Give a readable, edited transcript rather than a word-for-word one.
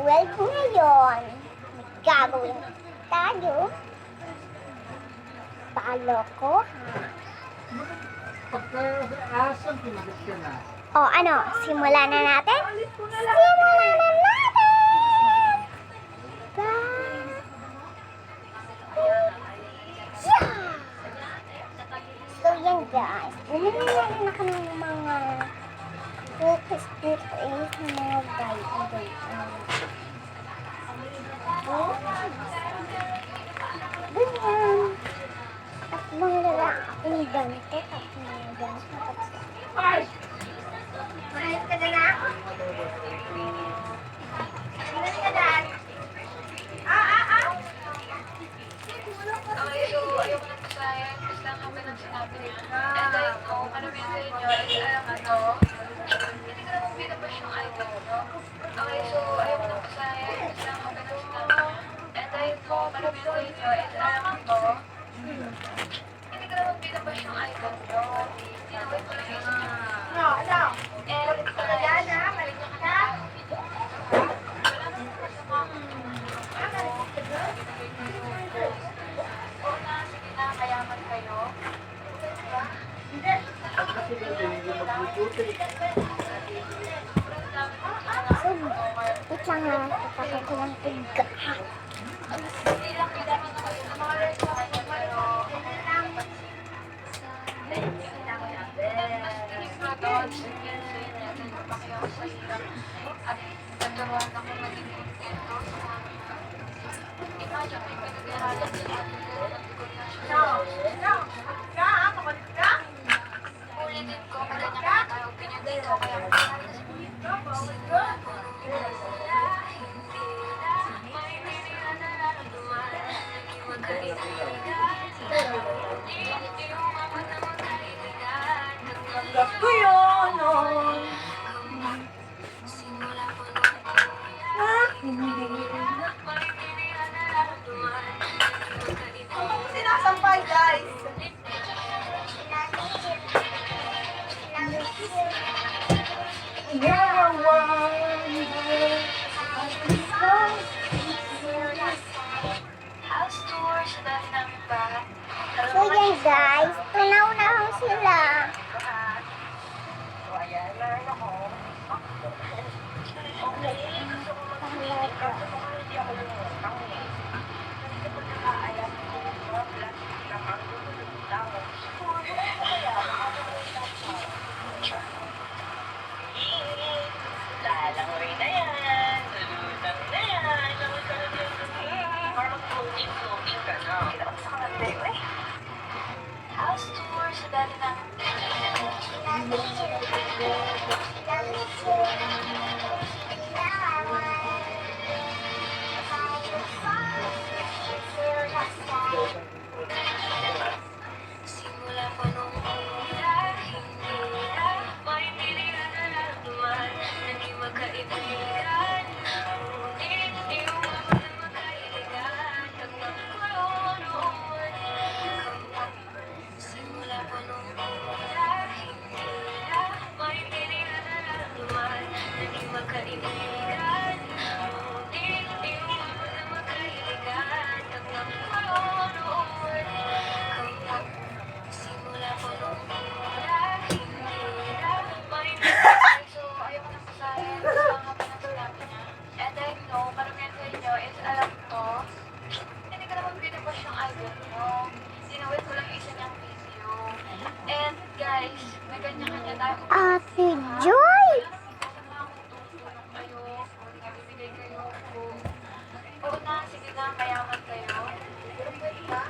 12 ngayon. May gagawin tayo. Palokohan. Pagka-asan, pinagot ka na. O ano, simulan na natin? Simulan na natin! Bye! Yeah! So yan guys, bumili na rin ako ng mga focus dito sa mga guys. Ganyan. Tatlong lalaking ganito, tatlong ganito, tapos Mahal ka na na? Mahal ka na? Okay, so ayoko lang pasaya. Gusto lang kami ng sinabi niya. And I know, marami sa inyo, alam ano, hindi ko naman binabash yung idol, no? Okay, so ayoko lang pasaya. Gusto lang kami ng sinabi niya. And I know, marami sa inyo, alam ano, hindi ko naman binabash yung idol, no? Tinawag ko lang yung No, no. and Wala na, balik na. wala naman masama kung una, sige na, mayaman kayo. Diba? Kasi yung magbubuti. Sobrang dami ko Wait lang ha, tapos ko lang tiga. hindi lang kita sa mga restaurant niya, pero mas piniprodon sa Quezon natin papakiyaw sa hirap at nagkaroon ako maging kontento sa mga imagine may pinag-aralan sa atin ulitin ko maganda na tayo opinion dito kaya Ko yun, no. Sinasampay, guys. house tour sa dami namin ba? So yan guys, tunaw na ho sila. Lalangoy na yan, lulutang na yan, parang floating ka na. Kita ko sa kanila, eh. House tour sa dati namin. Simula pa nung una, hindi na maintindihan na naman, naging magkaibigan. Ngunit iwan na magkaibigan, nagpapakaroon noon. Simula pa nung una, hindi na maintindihan na naman, naging magkaibigan. Ngunit iwan na magkaibigan, nagpapakaroon noon. Simula po nung una, hindi na maintindihan. So, ayaw ko na pasahin. Gusto lang ako ng sinabi niya. And I know, karamihan sa inyo is alam ko, hindi ko naman binabash yung idol nyo. Sinawit ko lang isa niyang video. And guys, may kanya-kanya tayo. Ate Joy! Kayo, kung nabibigay kayo kung una, sige na, mayaman kayo. Diba?